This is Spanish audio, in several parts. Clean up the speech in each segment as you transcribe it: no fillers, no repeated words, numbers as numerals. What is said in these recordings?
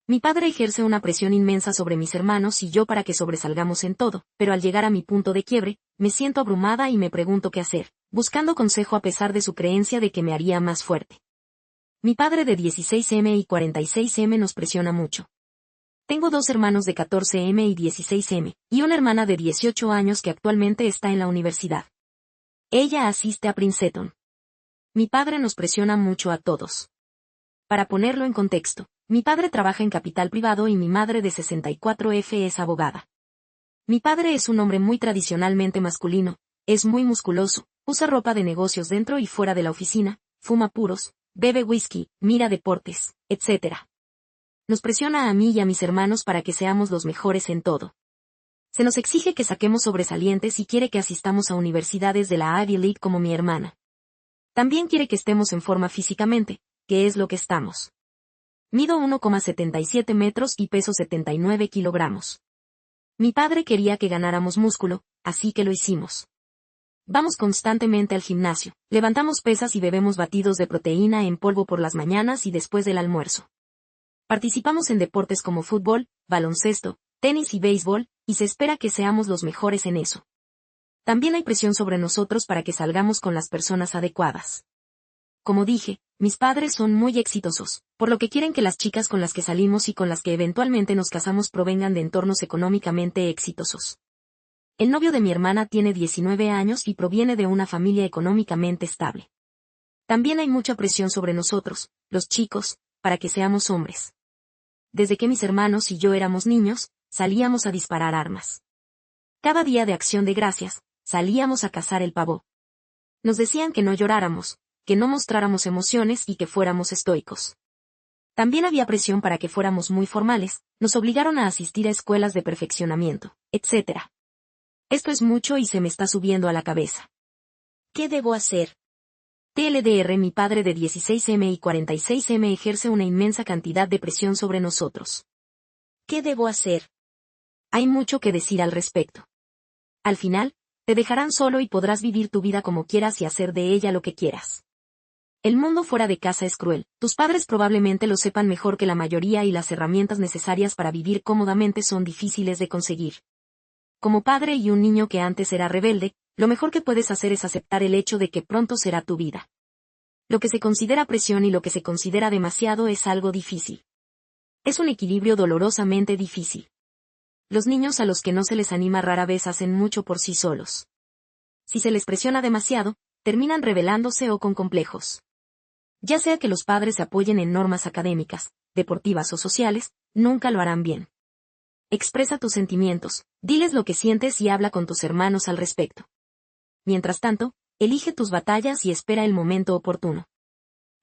Mi padre ejerce una presión inmensa sobre mis hermanos y yo para que sobresalgamos en todo, pero al llegar a mi punto de quiebre, me siento abrumada y me pregunto qué hacer, buscando consejo a pesar de su creencia de que me haría más fuerte. Mi padre de 16M y 46M nos presiona mucho. Tengo dos hermanos de 14M y 16M, y una hermana de 18 años que actualmente está en la universidad. Ella asiste a Princeton. Mi padre nos presiona mucho a todos. Para ponerlo en contexto, mi padre trabaja en capital privado y mi madre de 64F es abogada. Mi padre es un hombre muy tradicionalmente masculino, es muy musculoso, usa ropa de negocios dentro y fuera de la oficina, fuma puros, bebe whisky, mira deportes, etc. Nos presiona a mí y a mis hermanos para que seamos los mejores en todo. Se nos exige que saquemos sobresalientes y quiere que asistamos a universidades de la Ivy League como mi hermana. También quiere que estemos en forma físicamente, que es lo que estamos. Mido 1,77 metros y peso 79 kilogramos. Mi padre quería que ganáramos músculo, así que lo hicimos. Vamos constantemente al gimnasio, levantamos pesas y bebemos batidos de proteína en polvo por las mañanas y después del almuerzo. Participamos en deportes como fútbol, baloncesto, tenis y béisbol, y se espera que seamos los mejores en eso. También hay presión sobre nosotros para que salgamos con las personas adecuadas. Como dije, mis padres son muy exitosos, por lo que quieren que las chicas con las que salimos y con las que eventualmente nos casamos provengan de entornos económicamente exitosos. El novio de mi hermana tiene 19 años y proviene de una familia económicamente estable. También hay mucha presión sobre nosotros, los chicos, para que seamos hombres. Desde que mis hermanos y yo éramos niños, salíamos a disparar armas. Cada día de Acción de Gracias, salíamos a cazar el pavo. Nos decían que no lloráramos, que no mostráramos emociones y que fuéramos estoicos. También había presión para que fuéramos muy formales, nos obligaron a asistir a escuelas de perfeccionamiento, etc. Esto es mucho y se me está subiendo a la cabeza. ¿Qué debo hacer? TLDR. Mi padre de 16M y 46M ejerce una inmensa cantidad de presión sobre nosotros. ¿Qué debo hacer? Hay mucho que decir al respecto. Al final, te dejarán solo y podrás vivir tu vida como quieras y hacer de ella lo que quieras. El mundo fuera de casa es cruel, tus padres probablemente lo sepan mejor que la mayoría y las herramientas necesarias para vivir cómodamente son difíciles de conseguir. Como padre y un niño que antes era rebelde, lo mejor que puedes hacer es aceptar el hecho de que pronto será tu vida. Lo que se considera presión y lo que se considera demasiado es algo difícil. Es un equilibrio dolorosamente difícil. Los niños a los que no se les anima rara vez hacen mucho por sí solos. Si se les presiona demasiado, terminan rebelándose o con complejos. Ya sea que los padres se apoyen en normas académicas, deportivas o sociales, nunca lo harán bien. Expresa tus sentimientos, diles lo que sientes y habla con tus hermanos al respecto. Mientras tanto, elige tus batallas y espera el momento oportuno.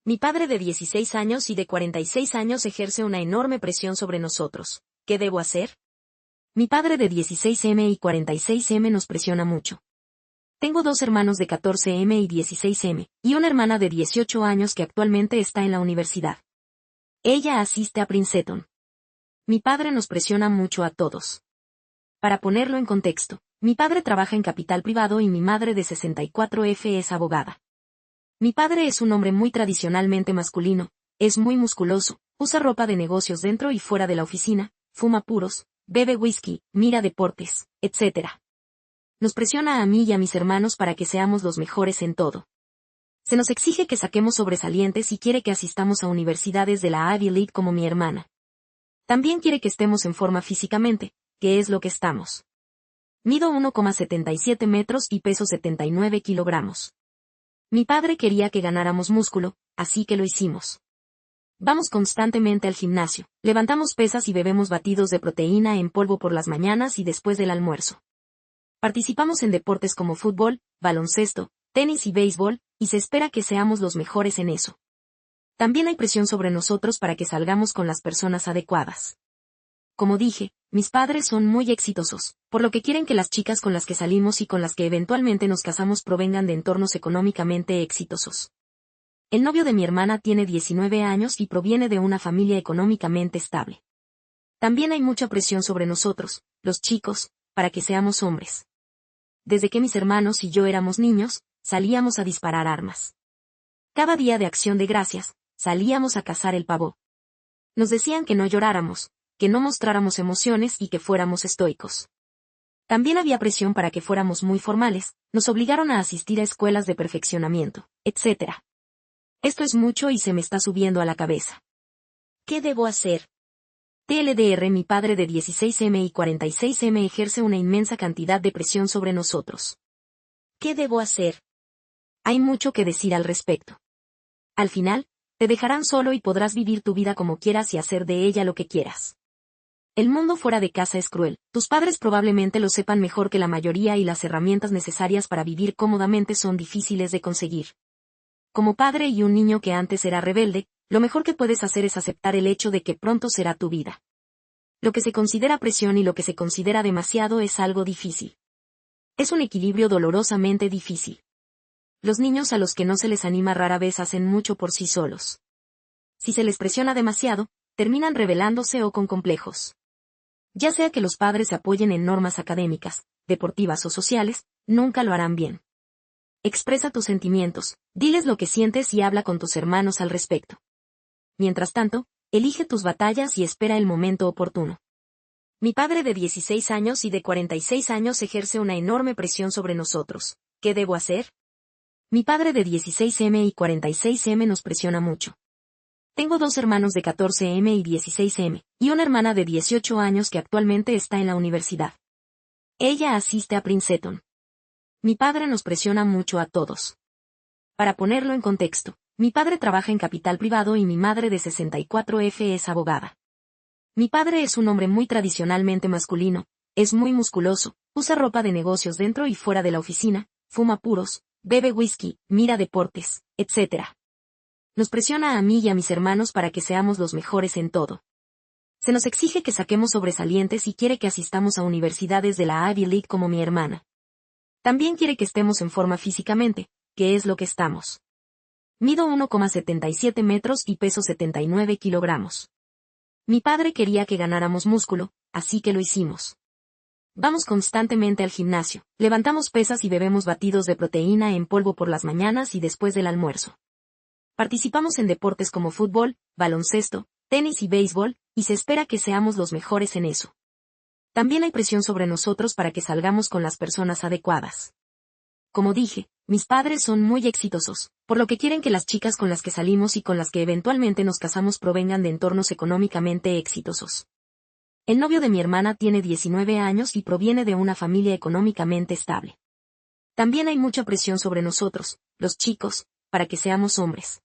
Mi padre de 16 años y de 46 años ejerce una enorme presión sobre nosotros. ¿Qué debo hacer? Mi padre de 16M y 46M nos presiona mucho. Tengo dos hermanos de 14M y 16M, y una hermana de 18 años que actualmente está en la universidad. Ella asiste a Princeton. Mi padre nos presiona mucho a todos. Para ponerlo en contexto, mi padre trabaja en capital privado y mi madre de 64F es abogada. Mi padre es un hombre muy tradicionalmente masculino, es muy musculoso, usa ropa de negocios dentro y fuera de la oficina, fuma puros, bebe whisky, mira deportes, etc. Nos presiona a mí y a mis hermanos para que seamos los mejores en todo. Se nos exige que saquemos sobresalientes y quiere que asistamos a universidades de la Ivy League como mi hermana. También quiere que estemos en forma físicamente, que es lo que estamos. Mido 1,77 metros y peso 79 kilogramos. Mi padre quería que ganáramos músculo, así que lo hicimos. Vamos constantemente al gimnasio, levantamos pesas y bebemos batidos de proteína en polvo por las mañanas y después del almuerzo. Participamos en deportes como fútbol, baloncesto, tenis y béisbol, y se espera que seamos los mejores en eso. También hay presión sobre nosotros para que salgamos con las personas adecuadas. Como dije, mis padres son muy exitosos, por lo que quieren que las chicas con las que salimos y con las que eventualmente nos casamos provengan de entornos económicamente exitosos. El novio de mi hermana tiene 19 años y proviene de una familia económicamente estable. También hay mucha presión sobre nosotros, los chicos, para que seamos hombres. Desde que mis hermanos y yo éramos niños, salíamos a disparar armas. Cada día de Acción de Gracias, salíamos a cazar el pavo. Nos decían que no lloráramos, que no mostráramos emociones y que fuéramos estoicos. También había presión para que fuéramos muy formales, nos obligaron a asistir a escuelas de perfeccionamiento, etc. Esto es mucho y se me está subiendo a la cabeza. ¿Qué debo hacer? TLDR. Mi padre de 16M y 46M ejerce una inmensa cantidad de presión sobre nosotros. ¿Qué debo hacer? Hay mucho que decir al respecto. Al final, te dejarán solo y podrás vivir tu vida como quieras y hacer de ella lo que quieras. El mundo fuera de casa es cruel, tus padres probablemente lo sepan mejor que la mayoría y las herramientas necesarias para vivir cómodamente son difíciles de conseguir. Como padre y un niño que antes era rebelde, lo mejor que puedes hacer es aceptar el hecho de que pronto será tu vida. Lo que se considera presión y lo que se considera demasiado es algo difícil. Es un equilibrio dolorosamente difícil. Los niños a los que no se les anima rara vez hacen mucho por sí solos. Si se les presiona demasiado, terminan rebelándose o con complejos. Ya sea que los padres se apoyen en normas académicas, deportivas o sociales, nunca lo harán bien. Expresa tus sentimientos, diles lo que sientes y habla con tus hermanos al respecto. Mientras tanto, elige tus batallas y espera el momento oportuno. Mi padre de 16 años y de 46 años ejerce una enorme presión sobre nosotros. ¿Qué debo hacer? Mi padre de 16M y 46M nos presiona mucho. Tengo dos hermanos de 14M y 16M, y una hermana de 18 años que actualmente está en la universidad. Ella asiste a Princeton. Mi padre nos presiona mucho a todos. Para ponerlo en contexto, mi padre trabaja en capital privado y mi madre de 64F es abogada. Mi padre es un hombre muy tradicionalmente masculino, es muy musculoso, usa ropa de negocios dentro y fuera de la oficina, fuma puros, bebe whisky, mira deportes, etc. Nos presiona a mí y a mis hermanos para que seamos los mejores en todo. Se nos exige que saquemos sobresalientes y quiere que asistamos a universidades de la Ivy League como mi hermana. También quiere que estemos en forma físicamente, que es lo que estamos. Mido 1,77 metros y peso 79 kilogramos. Mi padre quería que ganáramos músculo, así que lo hicimos. Vamos constantemente al gimnasio, levantamos pesas y bebemos batidos de proteína en polvo por las mañanas y después del almuerzo. Participamos en deportes como fútbol, baloncesto, tenis y béisbol, y se espera que seamos los mejores en eso. También hay presión sobre nosotros para que salgamos con las personas adecuadas. Como dije, mis padres son muy exitosos, por lo que quieren que las chicas con las que salimos y con las que eventualmente nos casamos provengan de entornos económicamente exitosos. El novio de mi hermana tiene 19 años y proviene de una familia económicamente estable. También hay mucha presión sobre nosotros, los chicos, para que seamos hombres.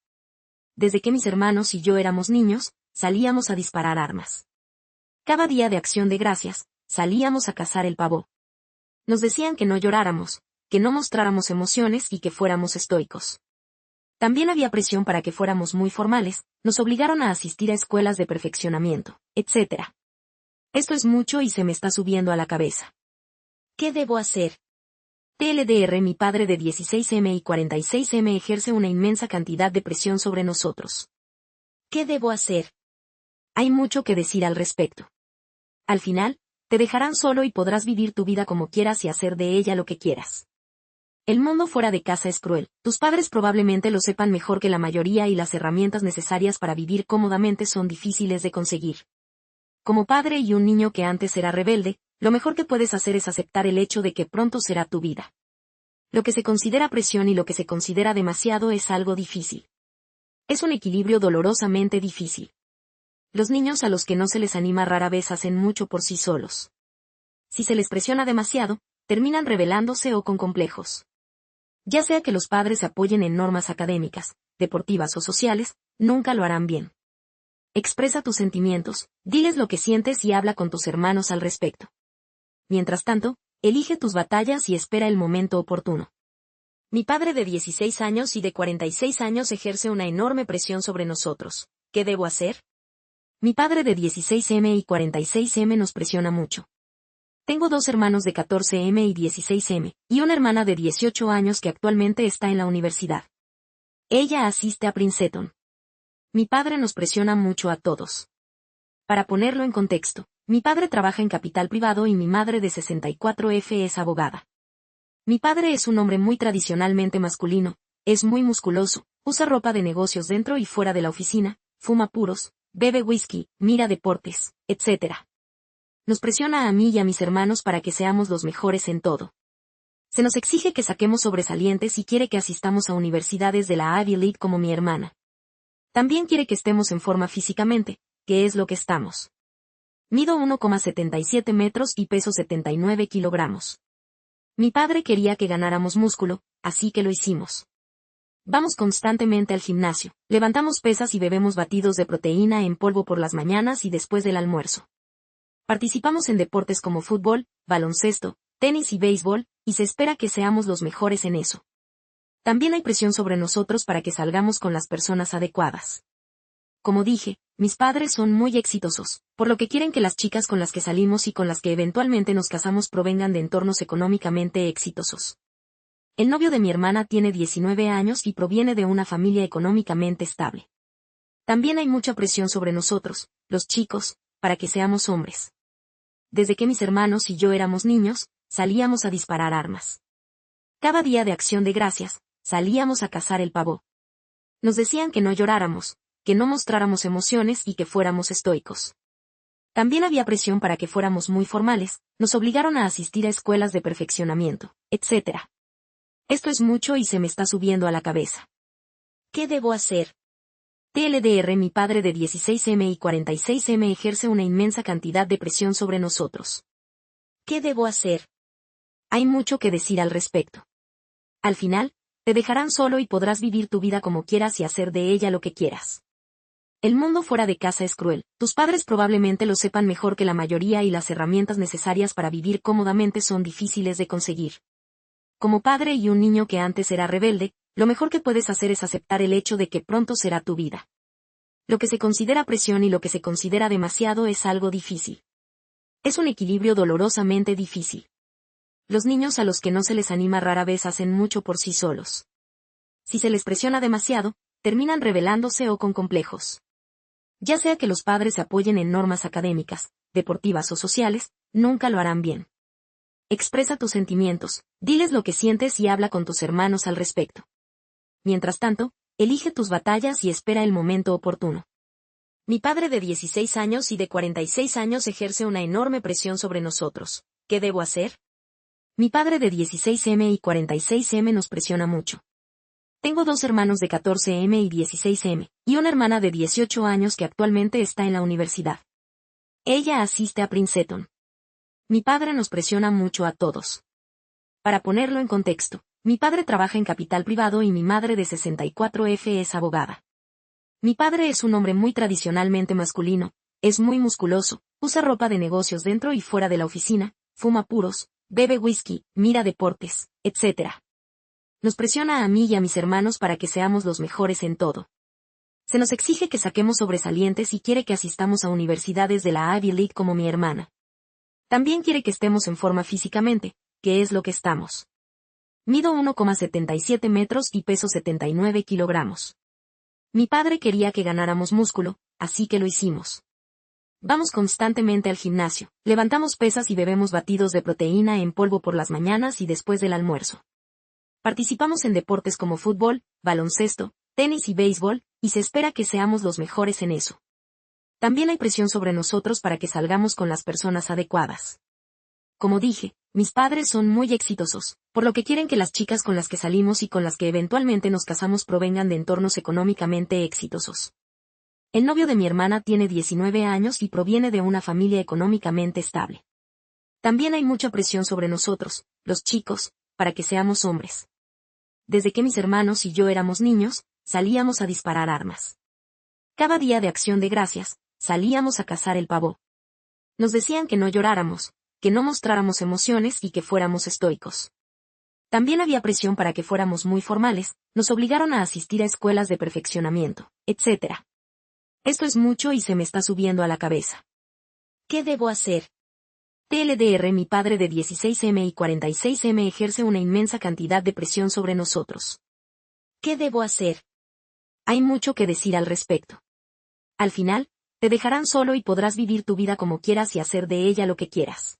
Desde que mis hermanos y yo éramos niños, salíamos a disparar armas. Cada día de Acción de Gracias, salíamos a cazar el pavo. Nos decían que no lloráramos, que no mostráramos emociones y que fuéramos estoicos. También había presión para que fuéramos muy formales, nos obligaron a asistir a escuelas de perfeccionamiento, etc. Esto es mucho y se me está subiendo a la cabeza. ¿Qué debo hacer? TLDR. Mi padre de 16M y 46M ejerce una inmensa cantidad de presión sobre nosotros. ¿Qué debo hacer? Hay mucho que decir al respecto. Al final, te dejarán solo y podrás vivir tu vida como quieras y hacer de ella lo que quieras. El mundo fuera de casa es cruel, tus padres probablemente lo sepan mejor que la mayoría y las herramientas necesarias para vivir cómodamente son difíciles de conseguir. Como padre y un niño que antes era rebelde, lo mejor que puedes hacer es aceptar el hecho de que pronto será tu vida. Lo que se considera presión y lo que se considera demasiado es algo difícil. Es un equilibrio dolorosamente difícil. Los niños a los que no se les anima rara vez hacen mucho por sí solos. Si se les presiona demasiado, terminan rebelándose o con complejos. Ya sea que los padres se apoyen en normas académicas, deportivas o sociales, nunca lo harán bien. Expresa tus sentimientos, diles lo que sientes y habla con tus hermanos al respecto. Mientras tanto, elige tus batallas y espera el momento oportuno. Mi padre de 16 años y de 46 años ejerce una enorme presión sobre nosotros. ¿Qué debo hacer? Mi padre de 16M y 46M nos presiona mucho. Tengo dos hermanos de 14M y 16M, y una hermana de 18 años que actualmente está en la universidad. Ella asiste a Princeton. Mi padre nos presiona mucho a todos. Para ponerlo en contexto, mi padre trabaja en capital privado y mi madre de 64F es abogada. Mi padre es un hombre muy tradicionalmente masculino, es muy musculoso, usa ropa de negocios dentro y fuera de la oficina, fuma puros, bebe whisky, mira deportes, etc. Nos presiona a mí y a mis hermanos para que seamos los mejores en todo. Se nos exige que saquemos sobresalientes y quiere que asistamos a universidades de la Ivy League como mi hermana. También quiere que estemos en forma físicamente, que es lo que estamos. Mido 1,77 metros y peso 79 kilogramos. Mi padre quería que ganáramos músculo, así que lo hicimos. Vamos constantemente al gimnasio, levantamos pesas y bebemos batidos de proteína en polvo por las mañanas y después del almuerzo. Participamos en deportes como fútbol, baloncesto, tenis y béisbol, y se espera que seamos los mejores en eso. También hay presión sobre nosotros para que salgamos con las personas adecuadas. Como dije, mis padres son muy exitosos, por lo que quieren que las chicas con las que salimos y con las que eventualmente nos casamos provengan de entornos económicamente exitosos. El novio de mi hermana tiene 19 años y proviene de una familia económicamente estable. También hay mucha presión sobre nosotros, los chicos, para que seamos hombres. Desde que mis hermanos y yo éramos niños, salíamos a disparar armas. Cada día de Acción de Gracias, salíamos a cazar el pavo. Nos decían que no lloráramos, que no mostráramos emociones y que fuéramos estoicos. También había presión para que fuéramos muy formales, nos obligaron a asistir a escuelas de perfeccionamiento, etc. Esto es mucho y se me está subiendo a la cabeza. ¿Qué debo hacer? TLDR. Mi padre de 16M y 46M ejerce una inmensa cantidad de presión sobre nosotros. ¿Qué debo hacer? Hay mucho que decir al respecto. Al final, te dejarán solo y podrás vivir tu vida como quieras y hacer de ella lo que quieras. El mundo fuera de casa es cruel, tus padres probablemente lo sepan mejor que la mayoría y las herramientas necesarias para vivir cómodamente son difíciles de conseguir. Como padre y un niño que antes era rebelde, lo mejor que puedes hacer es aceptar el hecho de que pronto será tu vida. Lo que se considera presión y lo que se considera demasiado es algo difícil. Es un equilibrio dolorosamente difícil. Los niños a los que no se les anima rara vez hacen mucho por sí solos. Si se les presiona demasiado, terminan rebelándose o con complejos. Ya sea que los padres se apoyen en normas académicas, deportivas o sociales, nunca lo harán bien. Expresa tus sentimientos, diles lo que sientes y habla con tus hermanos al respecto. Mientras tanto, elige tus batallas y espera el momento oportuno. Mi padre de 16 años y de 46 años ejerce una enorme presión sobre nosotros. ¿Qué debo hacer? Mi padre de 16M y 46M nos presiona mucho. Tengo dos hermanos de 14M y 16M, y una hermana de 18 años que actualmente está en la universidad. Ella asiste a Princeton. Mi padre nos presiona mucho a todos. Para ponerlo en contexto, mi padre trabaja en capital privado y mi madre de 64F es abogada. Mi padre es un hombre muy tradicionalmente masculino, es muy musculoso, usa ropa de negocios dentro y fuera de la oficina, fuma puros, bebe whisky, mira deportes, etc. Nos presiona a mí y a mis hermanos para que seamos los mejores en todo. Se nos exige que saquemos sobresalientes y quiere que asistamos a universidades de la Ivy League como mi hermana. También quiere que estemos en forma físicamente, que es lo que estamos. Mido 1,77 metros y peso 79 kilogramos. Mi padre quería que ganáramos músculo, así que lo hicimos. Vamos constantemente al gimnasio, levantamos pesas y bebemos batidos de proteína en polvo por las mañanas y después del almuerzo. Participamos en deportes como fútbol, baloncesto, tenis y béisbol, y se espera que seamos los mejores en eso. También hay presión sobre nosotros para que salgamos con las personas adecuadas. Como dije, mis padres son muy exitosos, por lo que quieren que las chicas con las que salimos y con las que eventualmente nos casamos provengan de entornos económicamente exitosos. El novio de mi hermana tiene 19 años y proviene de una familia económicamente estable. También hay mucha presión sobre nosotros, los chicos, para que seamos hombres. Desde que mis hermanos y yo éramos niños, salíamos a disparar armas. Cada día de Acción de Gracias, salíamos a cazar el pavo. Nos decían que no lloráramos, que no mostráramos emociones y que fuéramos estoicos. También había presión para que fuéramos muy formales, nos obligaron a asistir a escuelas de perfeccionamiento, etc. Esto es mucho y se me está subiendo a la cabeza. ¿Qué debo hacer? TLDR. Mi padre de 16M y 46M ejerce una inmensa cantidad de presión sobre nosotros. ¿Qué debo hacer? Hay mucho que decir al respecto. Al final, te dejarán solo y podrás vivir tu vida como quieras y hacer de ella lo que quieras.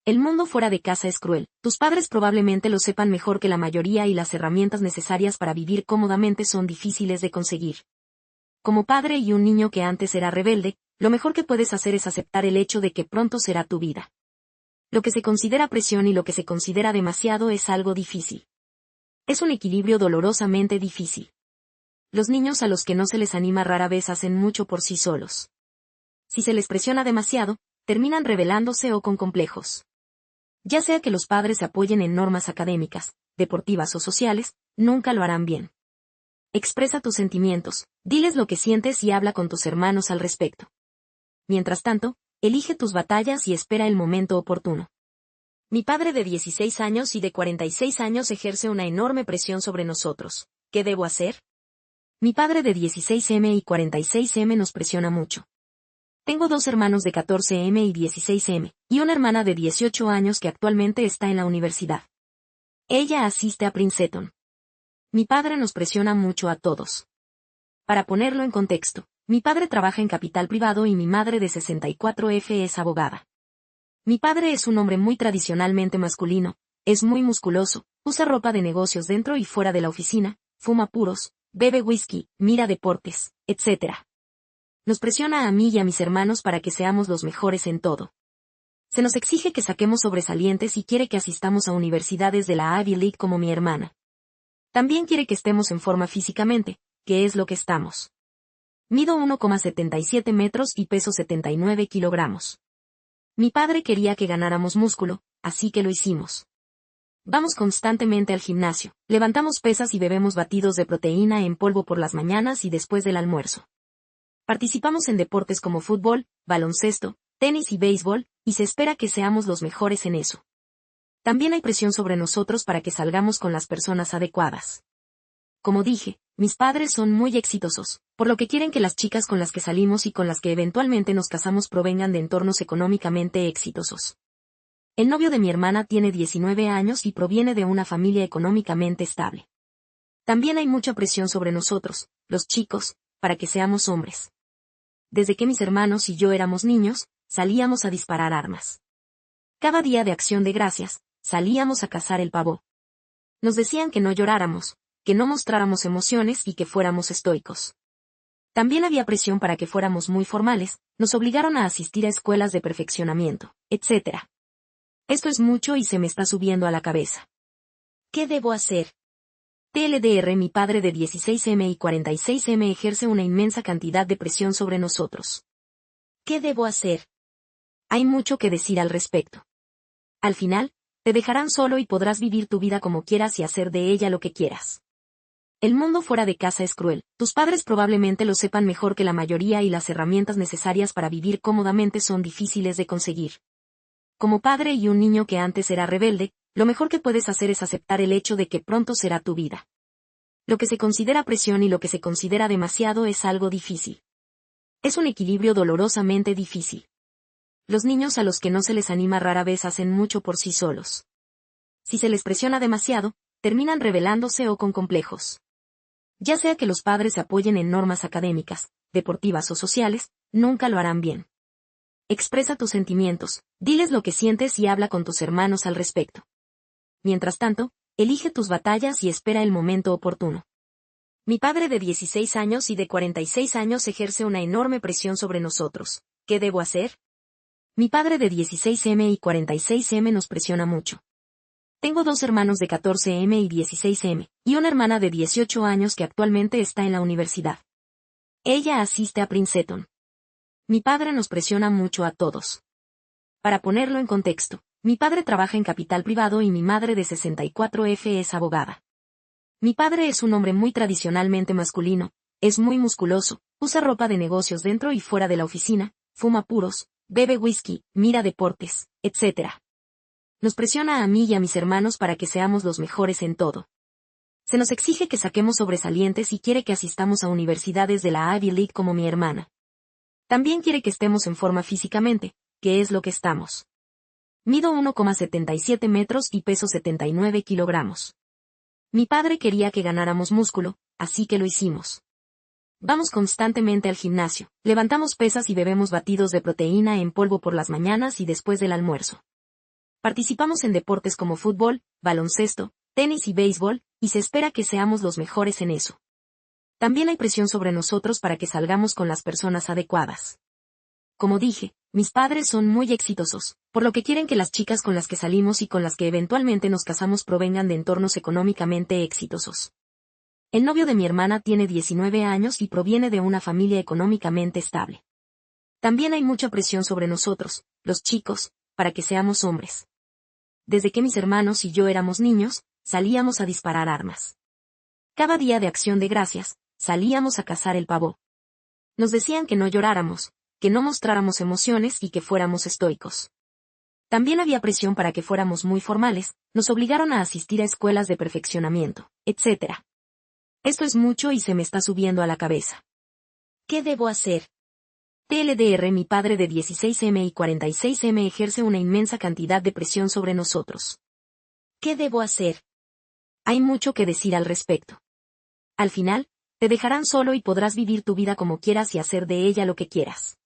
El mundo fuera de casa es cruel, tus padres probablemente lo sepan mejor que la mayoría y las herramientas necesarias para vivir cómodamente son difíciles de conseguir. Como padre y un niño que antes era rebelde, lo mejor que puedes hacer es aceptar el hecho de que pronto será tu vida. Lo que se considera presión y lo que se considera demasiado es algo difícil. Es un equilibrio dolorosamente difícil. Los niños a los que no se les anima rara vez hacen mucho por sí solos. Si se les presiona demasiado, terminan rebelándose o con complejos. Ya sea que los padres se apoyen en normas académicas, deportivas o sociales, nunca lo harán bien. Expresa tus sentimientos, diles lo que sientes y habla con tus hermanos al respecto. Mientras tanto, elige tus batallas y espera el momento oportuno. Mi padre de 16 años y de 46 años ejerce una enorme presión sobre nosotros. ¿Qué debo hacer? Mi padre de 16M y 46M nos presiona mucho. Tengo dos hermanos de 14M y 16M, y una hermana de 18 años que actualmente está en la universidad. Ella asiste a Princeton. Mi padre nos presiona mucho a todos. Para ponerlo en contexto, mi padre trabaja en capital privado y mi madre de 64F es abogada. Mi padre es un hombre muy tradicionalmente masculino, es muy musculoso, usa ropa de negocios dentro y fuera de la oficina, fuma puros, bebe whisky, mira deportes, etc. Nos presiona a mí y a mis hermanos para que seamos los mejores en todo. Se nos exige que saquemos sobresalientes y quiere que asistamos a universidades de la Ivy League como mi hermana. También quiere que estemos en forma físicamente, que es lo que estamos. Mido 1,77 metros y peso 79 kilogramos. Mi padre quería que ganáramos músculo, así que lo hicimos. Vamos constantemente al gimnasio, levantamos pesas y bebemos batidos de proteína en polvo por las mañanas y después del almuerzo. Participamos en deportes como fútbol, baloncesto, tenis y béisbol, y se espera que seamos los mejores en eso. También hay presión sobre nosotros para que salgamos con las personas adecuadas. Como dije, mis padres son muy exitosos, por lo que quieren que las chicas con las que salimos y con las que eventualmente nos casamos provengan de entornos económicamente exitosos. El novio de mi hermana tiene 19 años y proviene de una familia económicamente estable. También hay mucha presión sobre nosotros, los chicos, para que seamos hombres. Desde que mis hermanos y yo éramos niños, salíamos a disparar armas. Cada día de Acción de Gracias, salíamos a cazar el pavo. Nos decían que no lloráramos, que no mostráramos emociones y que fuéramos estoicos. También había presión para que fuéramos muy formales, nos obligaron a asistir a escuelas de perfeccionamiento, etc. Esto es mucho y se me está subiendo a la cabeza. ¿Qué debo hacer? TLDR. Mi padre de 16M y 46M ejerce una inmensa cantidad de presión sobre nosotros. ¿Qué debo hacer? Hay mucho que decir al respecto. Al final, te dejarán solo y podrás vivir tu vida como quieras y hacer de ella lo que quieras. El mundo fuera de casa es cruel, tus padres probablemente lo sepan mejor que la mayoría y las herramientas necesarias para vivir cómodamente son difíciles de conseguir. Como padre y un niño que antes era rebelde, lo mejor que puedes hacer es aceptar el hecho de que pronto será tu vida. Lo que se considera presión y lo que se considera demasiado es algo difícil. Es un equilibrio dolorosamente difícil. Los niños a los que no se les anima rara vez hacen mucho por sí solos. Si se les presiona demasiado, terminan rebelándose o con complejos. Ya sea que los padres se apoyen en normas académicas, deportivas o sociales, nunca lo harán bien. Expresa tus sentimientos, diles lo que sientes y habla con tus hermanos al respecto. Mientras tanto, elige tus batallas y espera el momento oportuno. Mi padre de 16 años y de 46 años ejerce una enorme presión sobre nosotros. ¿Qué debo hacer? Mi padre de 16M y 46M nos presiona mucho. Tengo dos hermanos de 14M y 16M, y una hermana de 18 años que actualmente está en la universidad. Ella asiste a Princeton. Mi padre nos presiona mucho a todos. Para ponerlo en contexto, mi padre trabaja en capital privado y mi madre de 64F es abogada. Mi padre es un hombre muy tradicionalmente masculino, es muy musculoso, usa ropa de negocios dentro y fuera de la oficina, fuma puros, bebe whisky, mira deportes, etc. Nos presiona a mí y a mis hermanos para que seamos los mejores en todo. Se nos exige que saquemos sobresalientes y quiere que asistamos a universidades de la Ivy League como mi hermana. También quiere que estemos en forma físicamente, que es lo que estamos. Mido 1,77 metros y peso 79 kilogramos. Mi padre quería que ganáramos músculo, así que lo hicimos. Vamos constantemente al gimnasio, levantamos pesas y bebemos batidos de proteína en polvo por las mañanas y después del almuerzo. Participamos en deportes como fútbol, baloncesto, tenis y béisbol, y se espera que seamos los mejores en eso. También hay presión sobre nosotros para que salgamos con las personas adecuadas. Como dije, mis padres son muy exitosos, por lo que quieren que las chicas con las que salimos y con las que eventualmente nos casamos provengan de entornos económicamente exitosos. El novio de mi hermana tiene 19 años y proviene de una familia económicamente estable. También hay mucha presión sobre nosotros, los chicos, para que seamos hombres. Desde que mis hermanos y yo éramos niños, salíamos a disparar armas. Cada día de Acción de Gracias, salíamos a cazar el pavo. Nos decían que no lloráramos, que no mostráramos emociones y que fuéramos estoicos. También había presión para que fuéramos muy formales, nos obligaron a asistir a escuelas de perfeccionamiento, etc. Esto es mucho y se me está subiendo a la cabeza. ¿Qué debo hacer? TLDR. Mi padre de 16M y 46M ejerce una inmensa cantidad de presión sobre nosotros. ¿Qué debo hacer? Hay mucho que decir al respecto. Al final, te dejarán solo y podrás vivir tu vida como quieras y hacer de ella lo que quieras.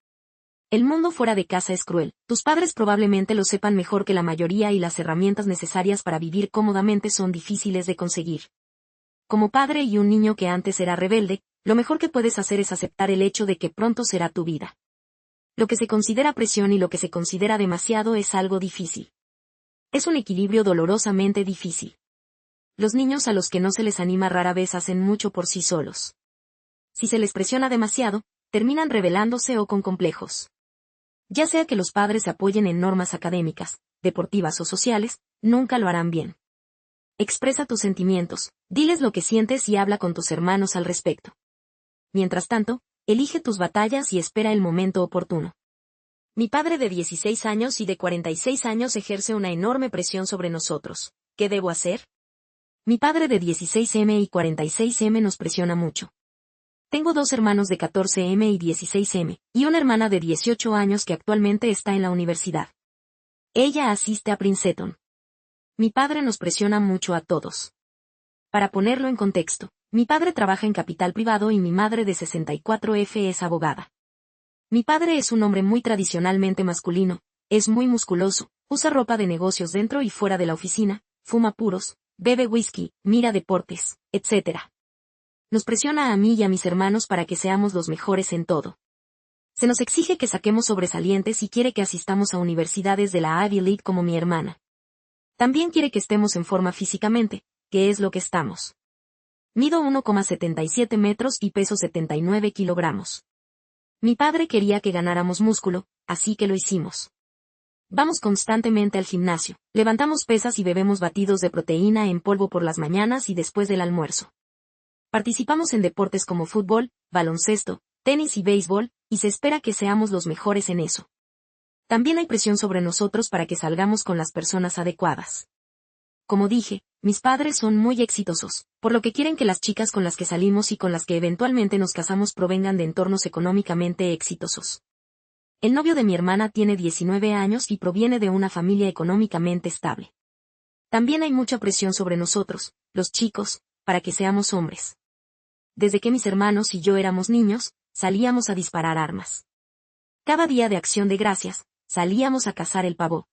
El mundo fuera de casa es cruel, tus padres probablemente lo sepan mejor que la mayoría y las herramientas necesarias para vivir cómodamente son difíciles de conseguir. Como padre y un niño que antes era rebelde, lo mejor que puedes hacer es aceptar el hecho de que pronto será tu vida. Lo que se considera presión y lo que se considera demasiado es algo difícil. Es un equilibrio dolorosamente difícil. Los niños a los que no se les anima rara vez hacen mucho por sí solos. Si se les presiona demasiado, terminan rebelándose o con complejos. Ya sea que los padres se apoyen en normas académicas, deportivas o sociales, nunca lo harán bien. Expresa tus sentimientos, diles lo que sientes y habla con tus hermanos al respecto. Mientras tanto, elige tus batallas y espera el momento oportuno. Mi padre de 16 años y de 46 años ejerce una enorme presión sobre nosotros. ¿Qué debo hacer? Mi padre de 16M y 46M nos presiona mucho. Tengo dos hermanos de 14M y 16M, y una hermana de 18 años que actualmente está en la universidad. Ella asiste a Princeton. Mi padre nos presiona mucho a todos. Para ponerlo en contexto, mi padre trabaja en capital privado y mi madre de 64F es abogada. Mi padre es un hombre muy tradicionalmente masculino, es muy musculoso, usa ropa de negocios dentro y fuera de la oficina, fuma puros, bebe whisky, mira deportes, etc. Nos presiona a mí y a mis hermanos para que seamos los mejores en todo. Se nos exige que saquemos sobresalientes y quiere que asistamos a universidades de la Ivy League como mi hermana. También quiere que estemos en forma físicamente, que es lo que estamos. Mido 1,77 metros y peso 79 kilogramos. Mi padre quería que ganáramos músculo, así que lo hicimos. Vamos constantemente al gimnasio, levantamos pesas y bebemos batidos de proteína en polvo por las mañanas y después del almuerzo. Participamos en deportes como fútbol, baloncesto, tenis y béisbol, y se espera que seamos los mejores en eso. También hay presión sobre nosotros para que salgamos con las personas adecuadas. Como dije, mis padres son muy exitosos, por lo que quieren que las chicas con las que salimos y con las que eventualmente nos casamos provengan de entornos económicamente exitosos. El novio de mi hermana tiene 19 años y proviene de una familia económicamente estable. También hay mucha presión sobre nosotros, los chicos, para que seamos hombres. Desde que mis hermanos y yo éramos niños, salíamos a disparar armas. Cada día de Acción de Gracias, salíamos a cazar el pavo.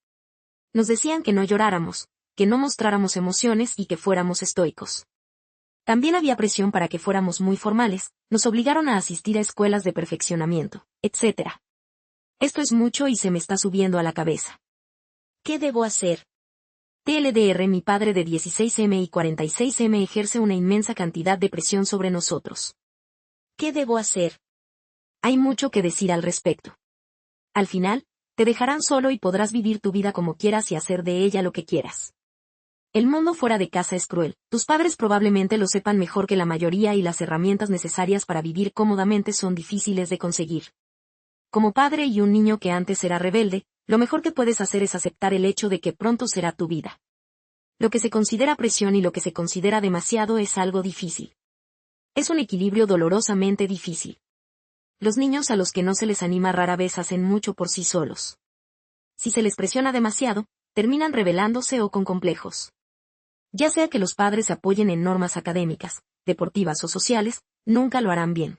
Nos decían que no lloráramos, que no mostráramos emociones y que fuéramos estoicos. También había presión para que fuéramos muy formales, nos obligaron a asistir a escuelas de perfeccionamiento, etc. Esto es mucho y se me está subiendo a la cabeza. ¿Qué debo hacer? TLDR. Mi padre de 16M y 46M ejerce una inmensa cantidad de presión sobre nosotros. ¿Qué debo hacer? Hay mucho que decir al respecto. Al final, te dejarán solo y podrás vivir tu vida como quieras y hacer de ella lo que quieras. El mundo fuera de casa es cruel, tus padres probablemente lo sepan mejor que la mayoría y las herramientas necesarias para vivir cómodamente son difíciles de conseguir. Como padre y un niño que antes era rebelde, lo mejor que puedes hacer es aceptar el hecho de que pronto será tu vida. Lo que se considera presión y lo que se considera demasiado es algo difícil. Es un equilibrio dolorosamente difícil. Los niños a los que no se les anima rara vez hacen mucho por sí solos. Si se les presiona demasiado, terminan rebelándose o con complejos. Ya sea que los padres se apoyen en normas académicas, deportivas o sociales, nunca lo harán bien.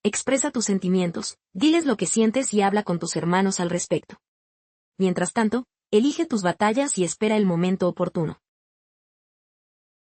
Expresa tus sentimientos, diles lo que sientes y habla con tus hermanos al respecto. Mientras tanto, elige tus batallas y espera el momento oportuno.